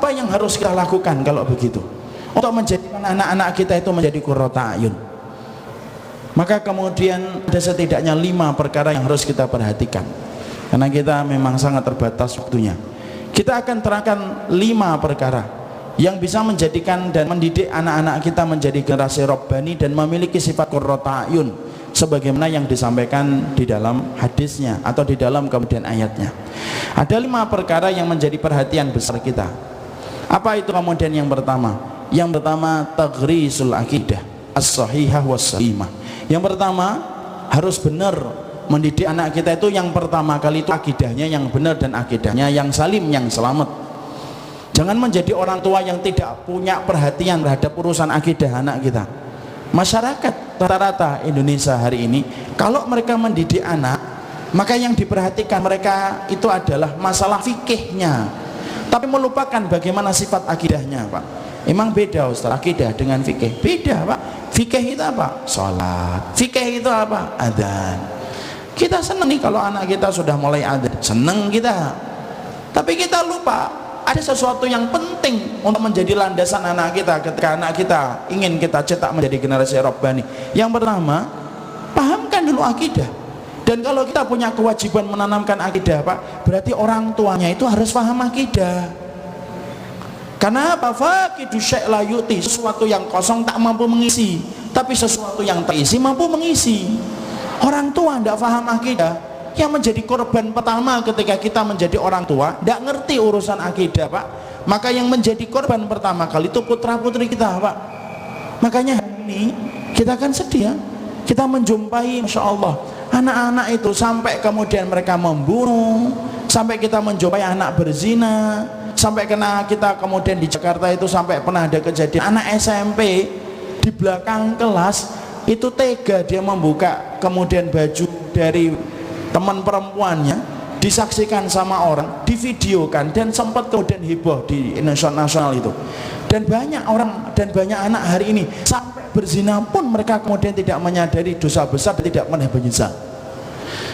Apa yang harus kita lakukan kalau begitu untuk menjadikan anak-anak kita itu menjadi qurrata ayun? Maka kemudian ada setidaknya 5 perkara yang harus kita perhatikan, karena kita memang sangat terbatas waktunya. Kita akan terangkan 5 perkara yang bisa menjadikan dan mendidik anak-anak kita menjadi generasi Rabbani dan memiliki sifat qurrata ayun sebagaimana yang disampaikan di dalam hadisnya atau di dalam kemudian ayatnya. Ada 5 perkara yang menjadi perhatian besar kita. Apa itu kemudian yang pertama? Yang pertama, taghrisul aqidah as-sahihah was-salimah. Yang pertama, harus benar mendidik anak kita itu. Yang pertama kali itu akidahnya yang benar dan akidahnya yang salim, yang selamat. Jangan menjadi orang tua yang tidak punya perhatian terhadap urusan akidah anak kita. Masyarakat rata-rata Indonesia hari ini, kalau mereka mendidik anak, maka yang diperhatikan mereka itu adalah masalah fikihnya, tapi melupakan bagaimana sifat akidahnya, Pak. Emang beda Ustaz, akidah dengan fikih? Beda, Pak. Fikih itu apa? Sholat. Fikih itu apa? Adzan. Kita senang nih kalau anak kita sudah mulai adzan, senang kita. Tapi kita lupa ada sesuatu yang penting untuk menjadi landasan anak kita ketika anak kita ingin kita cetak menjadi generasi Rabbani. Yang pertama, pahamkan dulu akidah. Dan kalau kita punya kewajiban menanamkan akidah, Pak, berarti orang tuanya itu harus paham akidah. Karena apa? Faqidu syai' la yu'ti, sesuatu yang kosong tak mampu mengisi, tapi sesuatu yang terisi mampu mengisi. Orang tua tidak paham akidah, yang menjadi korban pertama ketika kita menjadi orang tua tidak ngerti urusan akidah, Pak. Maka yang menjadi korban pertama kali itu putra putri kita, Pak. Makanya hari ini kita akan sedih ya, kita menjumpai Masya Allah anak-anak itu sampai kemudian mereka membunuh, sampai kita menjumpai anak berzina, sampai kena kita kemudian di Jakarta itu sampai pernah ada kejadian anak SMP di belakang kelas itu tega dia membuka kemudian baju dari teman perempuannya, disaksikan sama orang, divideokan, dan sempat kemudian heboh di nasional itu. Dan banyak orang dan banyak anak hari ini sampai berzina pun mereka kemudian tidak menyadari dosa besar dan tidak pernah berzina.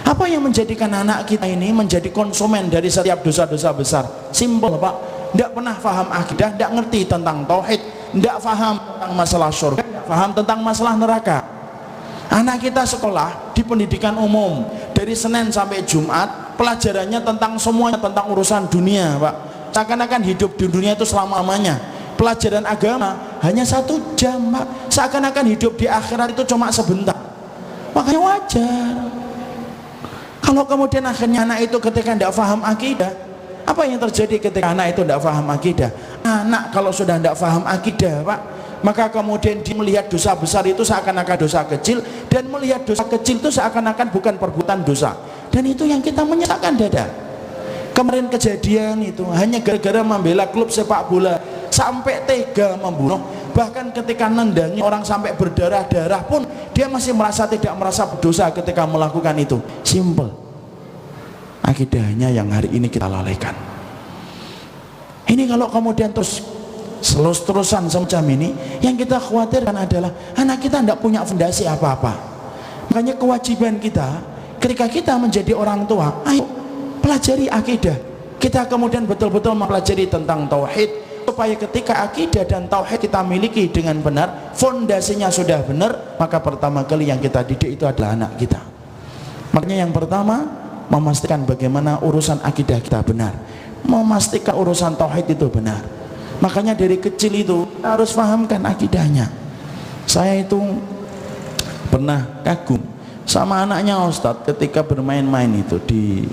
Apa yang menjadikan anak kita ini menjadi konsumen dari setiap dosa-dosa besar? Simpel, Pak. Tidak pernah paham akidah, tidak ngerti tentang tauhid, tidak paham tentang masalah surga, tidak paham tentang masalah neraka. Anak kita sekolah di pendidikan umum dari Senin sampai Jumat, pelajarannya tentang semuanya, tentang urusan dunia, Pak. Seakan-akan hidup di dunia itu selama-lamanya. Pelajaran agama hanya 1 jam, Pak. Seakan-akan hidup di akhirat itu cuma sebentar. Makanya wajar kalau kemudian akhirnya anak itu ketika tidak paham akidah. Apa yang terjadi ketika anak itu tidak paham akidah? Anak kalau sudah tidak paham akidah, Pak, maka kemudian dia melihat dosa besar itu seakan-akan dosa kecil, dan melihat dosa kecil itu seakan-akan bukan perbuatan dosa. Dan itu yang kita menyesakkan dada. Kemarin kejadian itu hanya gara-gara membela klub sepak bola sampai tega membunuh. Bahkan ketika nendangi orang sampai berdarah-darah pun dia masih merasa tidak merasa berdosa ketika melakukan itu. Simple. Akidahnya yang hari ini kita lalaikan. Ini kalau kemudian terus terus-terusan semacam ini, yang kita khawatirkan adalah anak kita tidak punya fondasi apa-apa. Makanya kewajiban kita ketika kita menjadi orang tua, ayo pelajari akidah. Kita kemudian betul-betul mempelajari tentang tauhid, supaya ketika akidah dan tauhid kita miliki dengan benar, fondasinya sudah benar, maka pertama kali yang kita didik itu adalah anak kita. Makanya yang pertama, memastikan bagaimana urusan akidah kita benar, memastikan urusan tauhid itu benar. Makanya dari kecil itu harus pahamkan akidahnya. Saya itu pernah kagum sama anaknya Ustadz ketika bermain-main itu di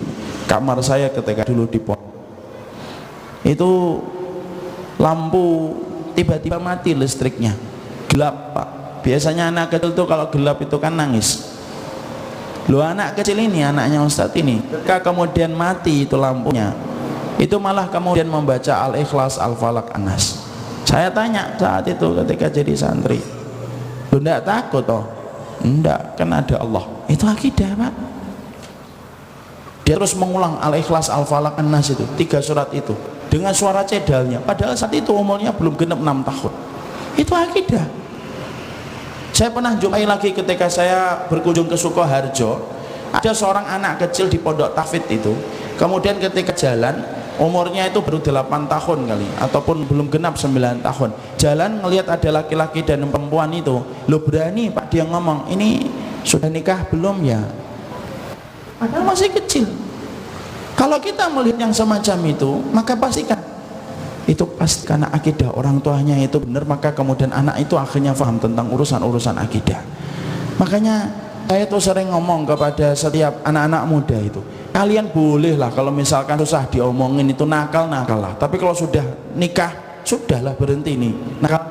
kamar saya ketika dulu di pondok. Itu lampu tiba-tiba mati listriknya, gelap, Pak. Biasanya anak kecil tuh kalau gelap itu kan nangis. Loh, anak kecil ini, anaknya Ustadz ini, ketika kemudian mati itu lampunya, itu malah kemudian membaca Al-Ikhlas, Al-Falaq, An-Nas. Saya tanya saat itu ketika jadi santri, lu enggak takut toh? Enggak, kan ada Allah. Itu akidah, Pak. Dia terus mengulang Al-Ikhlas, Al-Falaq, An-Nas itu 3 surat itu dengan suara cedalnya, padahal saat itu umurnya belum genap 6 tahun. Itu akidah. Saya pernah jumpai lagi ketika saya berkunjung ke Sukoharjo, ada seorang anak kecil di pondok tahfidz itu. Kemudian ketika jalan, umurnya itu baru 8 tahun kali, ataupun belum genap 9 tahun, jalan ngelihat ada laki-laki dan perempuan itu, lo berani Pak dia ngomong, ini sudah nikah belum ya? Padahal masih kecil. Kalau kita melihat yang semacam itu, maka pastikan itu pasti karena akidah orang tuanya itu benar, maka kemudian anak itu akhirnya paham tentang urusan-urusan akidah. Makanya saya tuh sering ngomong kepada setiap anak-anak muda itu, kalian bolehlah kalau misalkan susah diomongin itu nakal lah, tapi kalau sudah nikah sudahlah berhenti nih nakal.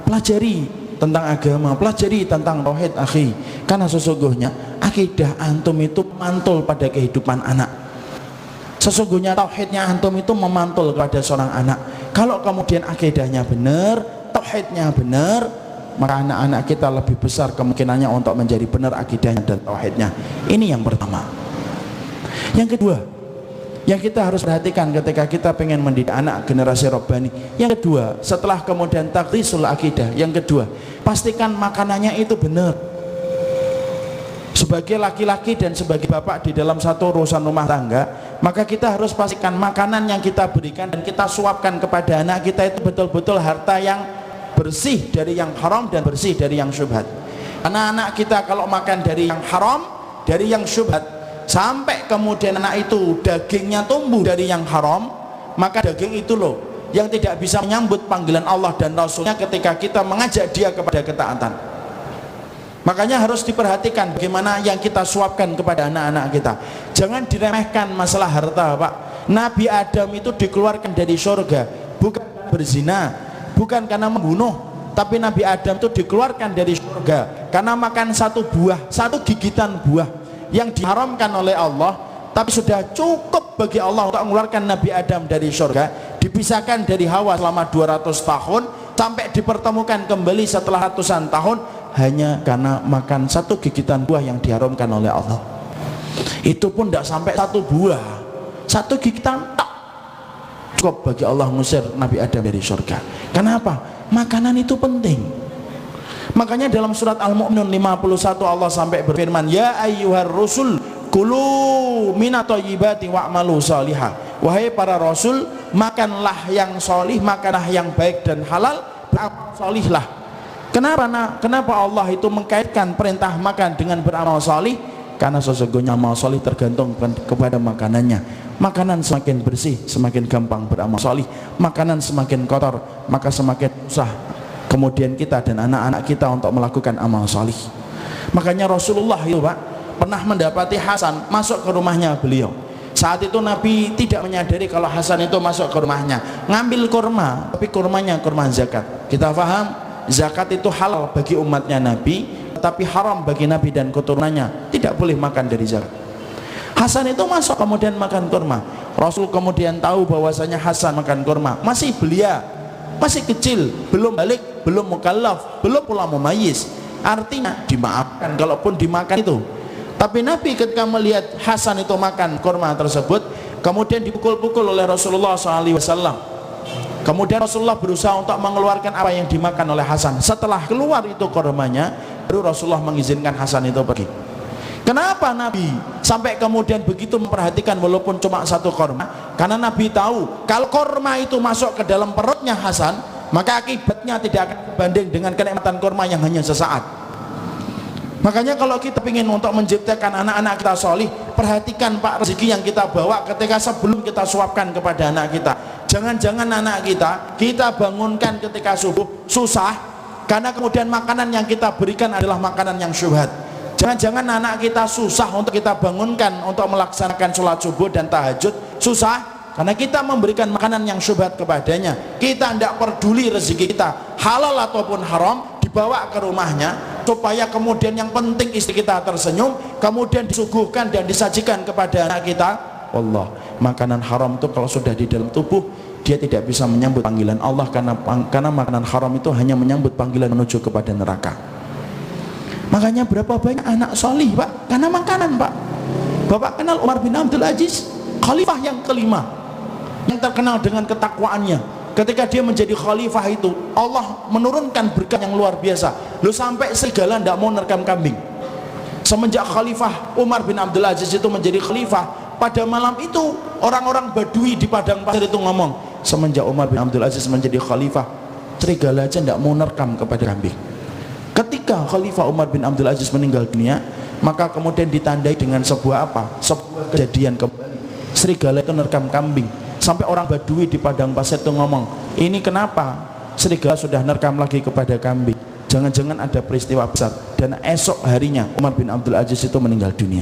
Pelajari tentang agama, pelajari tentang tauhid akhi, karena sesungguhnya akidah antum itu mantul pada kehidupan anak. Sesungguhnya tauhidnya antum itu memantul kepada seorang anak. Kalau kemudian akidahnya benar, tauhidnya benar, maka anak-anak kita lebih besar kemungkinannya untuk menjadi benar akidahnya dan tauhidnya. Ini yang pertama. Yang kedua, yang kita harus perhatikan ketika kita pengen mendidik anak generasi Rabbani, yang kedua, setelah kemudian taqrisul akidah, yang kedua, pastikan makanannya itu benar. Sebagai laki-laki dan sebagai bapak di dalam satu urusan rumah tangga, maka kita harus pastikan makanan yang kita berikan dan kita suapkan kepada anak kita itu betul-betul harta yang bersih dari yang haram dan bersih dari yang syubhat. Karena anak kita kalau makan dari yang haram, dari yang syubhat, sampai kemudian anak itu dagingnya tumbuh dari yang haram, maka daging itu loh yang tidak bisa menyambut panggilan Allah dan Rasulnya ketika kita mengajak dia kepada ketaatan. Makanya harus diperhatikan bagaimana yang kita suapkan kepada anak-anak kita. Jangan diremehkan masalah harta, Pak. Nabi Adam itu dikeluarkan dari surga bukan berzina, bukan karena membunuh, tapi Nabi Adam itu dikeluarkan dari surga karena makan satu buah, satu gigitan buah yang diharamkan oleh Allah, tapi sudah cukup bagi Allah untuk mengeluarkan Nabi Adam dari surga, dipisahkan dari Hawa selama 200 tahun sampai dipertemukan kembali setelah ratusan tahun hanya karena makan satu gigitan buah yang diharamkan oleh Allah. Itu pun tidak sampai satu buah, satu gigitan tak cukup bagi Allah mengusir Nabi Adam dari surga. Kenapa? Makanan itu penting. Makanya dalam surat Al-Mu'minun 51 Allah sampai berfirman, ya ayyuhar rusul kulu minat thayyibati wa'malu salihah. Wahai para rasul, makanlah yang solih, makanlah yang baik dan halal, beramal solihlah. Kenapa Allah itu mengkaitkan perintah makan dengan beramal salih? Karena sesungguhnya amal salih tergantung kepada makanannya. Makanan semakin bersih, semakin gampang beramal salih. Makanan semakin kotor, maka semakin susah kemudian kita dan anak-anak kita untuk melakukan amal salih. Makanya Rasulullah itu Pak pernah mendapati Hasan masuk ke rumahnya beliau. Saat itu Nabi tidak menyadari kalau Hasan itu masuk ke rumahnya, ngambil kurma, tapi kurmanya kurma zakat. Kita paham? Zakat itu halal bagi umatnya Nabi, tapi haram bagi Nabi dan keturunannya, tidak boleh makan dari zakat. Hasan itu masuk kemudian makan kurma. Rasul kemudian tahu bahwasanya Hasan makan kurma, masih belia, masih kecil, belum balik, belum mukallaf, belum pula mumayyiz. Artinya dimaafkan kalaupun dimakan itu. Tapi Nabi ketika melihat Hasan itu makan kurma tersebut, kemudian dipukul-pukul oleh Rasulullah SAW. Kemudian Rasulullah berusaha untuk mengeluarkan apa yang dimakan oleh Hasan. Setelah keluar itu kurmanya, baru Rasulullah mengizinkan Hasan itu pergi. Kenapa Nabi sampai kemudian begitu memperhatikan walaupun cuma satu kurma? Karena Nabi tahu kalau kurma itu masuk ke dalam perutnya Hasan, maka akibatnya tidak akan sebanding dengan kenikmatan kurma yang hanya sesaat. Makanya kalau kita ingin untuk menciptakan anak-anak kita solih, perhatikan Pak rezeki yang kita bawa ketika sebelum kita suapkan kepada anak kita. Jangan-jangan anak kita bangunkan ketika subuh susah karena kemudian makanan yang kita berikan adalah makanan yang syubhat. Jangan-jangan anak kita susah untuk kita bangunkan untuk melaksanakan sholat subuh dan tahajud, susah karena kita memberikan makanan yang syubhat kepadanya. Kita tidak peduli rezeki kita halal ataupun haram, dibawa ke rumahnya supaya kemudian yang penting istri kita tersenyum, kemudian disuguhkan dan disajikan kepada anak kita. Allah, makanan haram itu kalau sudah di dalam tubuh dia tidak bisa menyambut panggilan Allah, karena makanan haram itu hanya menyambut panggilan menuju kepada neraka. Makanya berapa banyak anak solih Pak karena makanan Pak. Bapak kenal Umar bin Abdul Aziz, khalifah yang kelima yang terkenal dengan ketakwaannya. Ketika dia menjadi khalifah itu Allah menurunkan berkat yang luar biasa. Lu sampai serigala tidak mau nerkam kambing. Semenjak khalifah Umar bin Abdul Aziz itu menjadi khalifah, pada malam itu Orang-orang Badui di padang pasir itu ngomong, semenjak Umar bin Abdul Aziz menjadi khalifah, serigala aja tidak mau nerkam kepada kambing. Ketika Khalifah Umar bin Abdul Aziz meninggal dunia, maka kemudian ditandai dengan sebuah apa? Sebuah kejadian kembali. Serigala itu nerkam kambing. Sampai orang Badui di padang pasir itu ngomong, ini kenapa serigala sudah nerkam lagi kepada kambing? Jangan-jangan ada peristiwa besar. Dan esok harinya Umar bin Abdul Aziz itu meninggal dunia.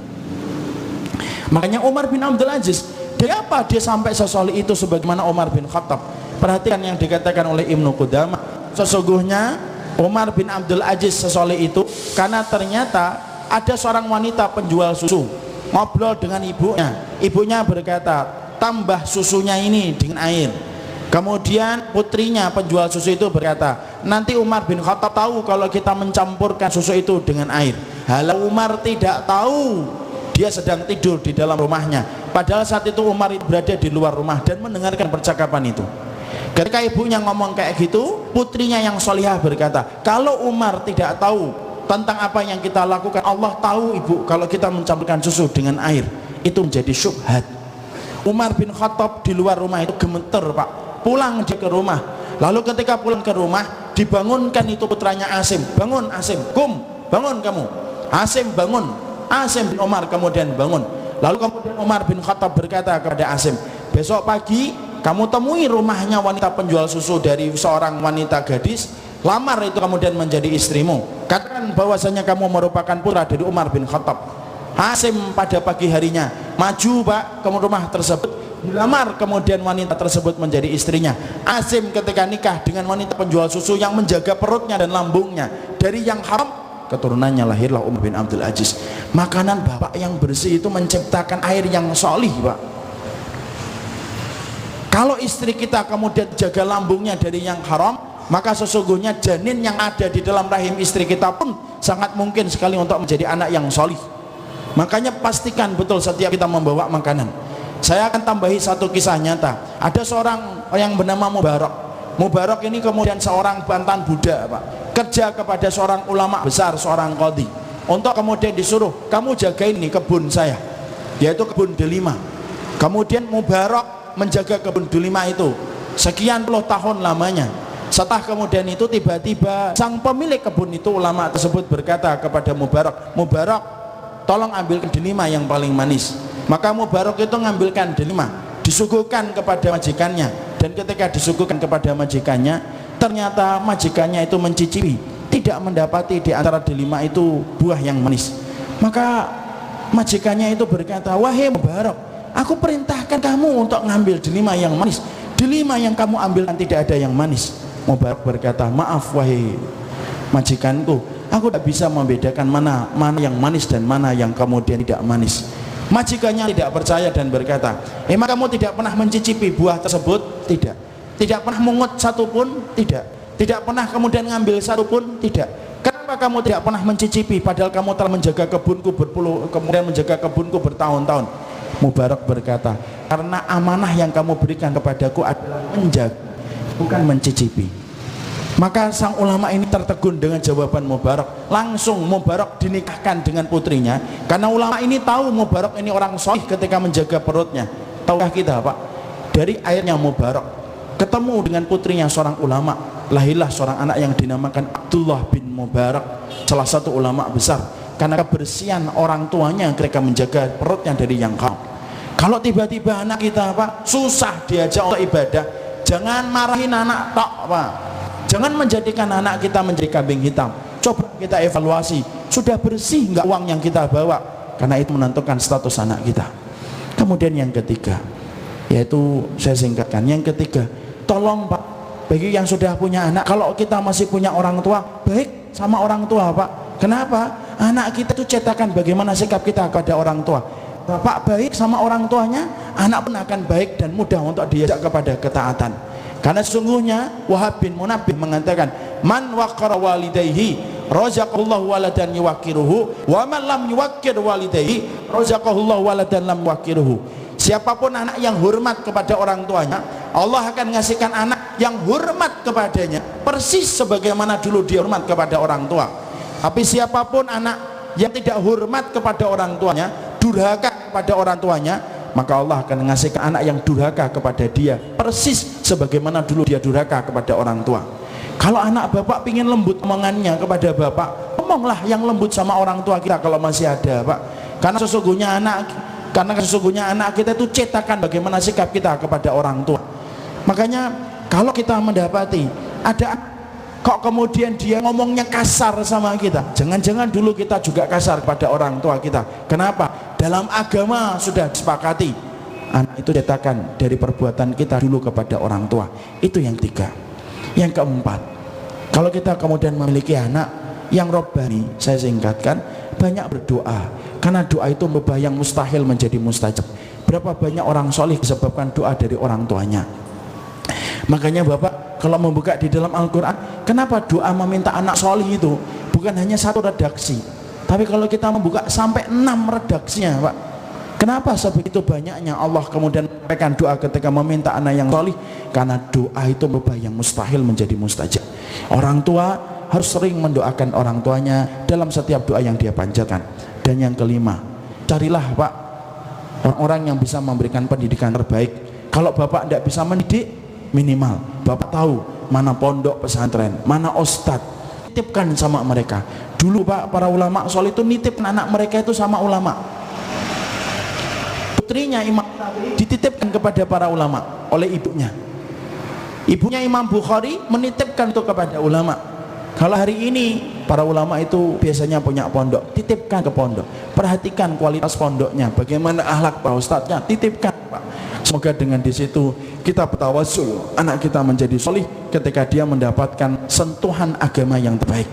Makanya Umar bin Abdul Aziz, dari apa dia sampai sesolih itu sebagaimana Umar bin Khattab? Perhatikan yang dikatakan oleh Ibnu Qudamah, sesungguhnya Umar bin Abdul Aziz sesoleh itu karena ternyata ada seorang wanita penjual susu ngobrol dengan ibunya berkata, tambah susunya ini dengan air. Kemudian putrinya penjual susu itu berkata, nanti Umar bin Khattab tahu kalau kita mencampurkan susu itu dengan air. Halau Umar tidak tahu, dia sedang tidur di dalam rumahnya, padahal saat itu Umar berada di luar rumah dan mendengarkan percakapan itu. Ketika ibunya ngomong kayak gitu, putrinya yang solihah berkata, kalau Umar tidak tahu tentang apa yang kita lakukan, Allah tahu ibu kalau kita mencampurkan susu dengan air. Itu menjadi syubhat. Umar bin Khattab di luar rumah itu gemeter pak, pulang dia ke rumah. Lalu ketika pulang ke rumah, dibangunkan itu putranya Asim, bangun Asim, kum, bangun kamu. Asim bangun, Asim bin Umar kemudian bangun. Lalu kemudian Umar bin Khattab berkata kepada Asim, besok pagi kamu temui rumahnya wanita penjual susu dari seorang wanita gadis, lamar itu kemudian menjadi istrimu, katakan bahwasanya kamu merupakan putra dari Umar bin Khattab. Asim pada pagi harinya maju pak ke rumah tersebut, dilamar, kemudian wanita tersebut menjadi istrinya. Asim ketika nikah dengan wanita penjual susu yang menjaga perutnya dan lambungnya dari yang haram, keturunannya lahirlah Umar bin Abdul Aziz. Makanan bapak yang bersih itu menciptakan air yang solih pak. Kalau istri kita kemudian jaga lambungnya dari yang haram, maka sesungguhnya janin yang ada di dalam rahim istri kita pun sangat mungkin sekali untuk menjadi anak yang solih. Makanya pastikan betul setiap kita membawa makanan. Saya akan tambahi satu kisah nyata. Ada seorang yang bernama Mubarak. Mubarak ini kemudian seorang bantan Buddha pak, kerja kepada seorang ulama besar, seorang qadhi, untuk kemudian disuruh, kamu jagain nih kebun saya, yaitu kebun delima. Kemudian Mubarak menjaga kebun delima itu sekian puluh tahun lamanya. Setelah kemudian itu tiba-tiba sang pemilik kebun itu, ulama tersebut berkata kepada Mubarak, Mubarak tolong ambilkan delima yang paling manis. Maka Mubarak itu mengambilkan delima, disuguhkan kepada majikannya, dan ketika disuguhkan kepada majikannya, ternyata majikannya itu mencicipi, tidak mendapati di antara delima itu buah yang manis. Maka majikannya itu berkata, wahai Mubarak, aku perintahkan kamu untuk ngambil delima yang manis, delima yang kamu ambilkan tidak ada yang manis. Mubarak berkata, maaf wahai majikanku, aku tidak bisa membedakan mana yang manis dan mana yang kemudian tidak manis. Majikannya tidak percaya dan berkata, emang kamu tidak pernah mencicipi buah tersebut? Tidak. Tidak pernah mengut satupun? Tidak. Tidak pernah kemudian ngambil satupun? Tidak. Kenapa kamu tidak pernah mencicipi padahal kamu telah menjaga kebunku kemudian menjaga kebunku bertahun-tahun? Mubarak berkata, karena amanah yang kamu berikan kepadaku adalah menjaga, bukan mencicipi. Maka sang ulama ini tertegun dengan jawaban Mubarak. Langsung Mubarak dinikahkan dengan putrinya, karena ulama ini tahu Mubarak ini orang solih ketika menjaga perutnya. Tahukah kita pak, dari airnya Mubarak ketemu dengan putrinya seorang ulama, lahirlah seorang anak yang dinamakan Abdullah bin Mubarak, salah satu ulama besar, karena kebersihan orang tuanya ketika menjaga perutnya dari yang haram. Kalau tiba-tiba anak kita pak susah diajak untuk ibadah, jangan marahin anak tok pak, jangan menjadikan anak kita menjadi kambing hitam. Coba kita evaluasi, sudah bersih nggak uang yang kita bawa, karena itu menentukan status anak kita. Kemudian yang ketiga, yaitu saya singkatkan, yang ketiga, tolong pak, bagi yang sudah punya anak, kalau kita masih punya orang tua, baik sama orang tua pak. Kenapa? Anak kita itu cetakan bagaimana sikap kita kepada orang tua. Bapak baik sama orang tuanya, anak pun akan baik dan mudah untuk diajak kepada ketaatan. Karena sesungguhnya Wahab bin Munabbih mengatakan, man waqara walidayhi razaqallahu waladan yuwaqqiruhu wa man lam yuwaqqir walidayhi razaqallahu waladan lam yuwaqqiruhu. Siapapun anak yang hormat kepada orang tuanya, Allah akan ngasihkan anak yang hormat kepadanya persis sebagaimana dulu dia hormat kepada orang tua. Tapi siapapun anak yang tidak hormat kepada orang tuanya, durhaka kepada orang tuanya, maka Allah akan mengasihkan anak yang durhaka kepada dia persis sebagaimana dulu dia durhaka kepada orang tua. Kalau anak bapak ingin lembut omongannya kepada bapak, ngomonglah yang lembut sama orang tua kita kalau masih ada, Pak. Karena sesungguhnya anak kita itu cetakan bagaimana sikap kita kepada orang tua. Makanya kalau kita mendapati ada kok kemudian dia ngomongnya kasar sama kita, jangan-jangan dulu kita juga kasar pada orang tua kita. Kenapa? Dalam agama sudah disepakati anak itu cetakan dari perbuatan kita dulu kepada orang tua. Itu yang tiga. Yang keempat, kalau kita kemudian memiliki anak yang robbani, saya singkatkan, banyak berdoa, karena doa itu merubah yang mustahil menjadi mustajab. Berapa banyak orang solih disebabkan doa dari orang tuanya. Makanya Bapak kalau membuka di dalam Al-Quran, kenapa doa meminta anak solih itu bukan hanya satu redaksi, tapi kalau kita membuka sampai 6 redaksinya, Pak. Kenapa sebegitu banyaknya Allah kemudian menyampaikan doa ketika meminta anak yang solih? Karena doa itu merubah yang mustahil menjadi mustajab. Orang tua harus sering mendoakan orang tuanya dalam setiap doa yang dia panjatkan. Dan yang kelima, carilah, Pak, orang-orang yang bisa memberikan pendidikan terbaik. Kalau Bapak tidak bisa mendidik, minimal Bapak tahu mana pondok pesantren, mana ustadz, titipkan sama mereka. Dulu, Pak, para ulama soleh itu nitip anak mereka itu sama ulama. Putrinya Imam dititipkan kepada para ulama oleh ibunya. Ibunya Imam Bukhari menitipkan itu kepada ulama. Kalau hari ini para ulama itu biasanya punya pondok, titipkan ke pondok. Perhatikan kualitas pondoknya, bagaimana akhlak para ustadznya, titipkan, Pak. Semoga dengan di situ kita bertawassul anak kita menjadi solih ketika dia mendapatkan sentuhan agama yang terbaik.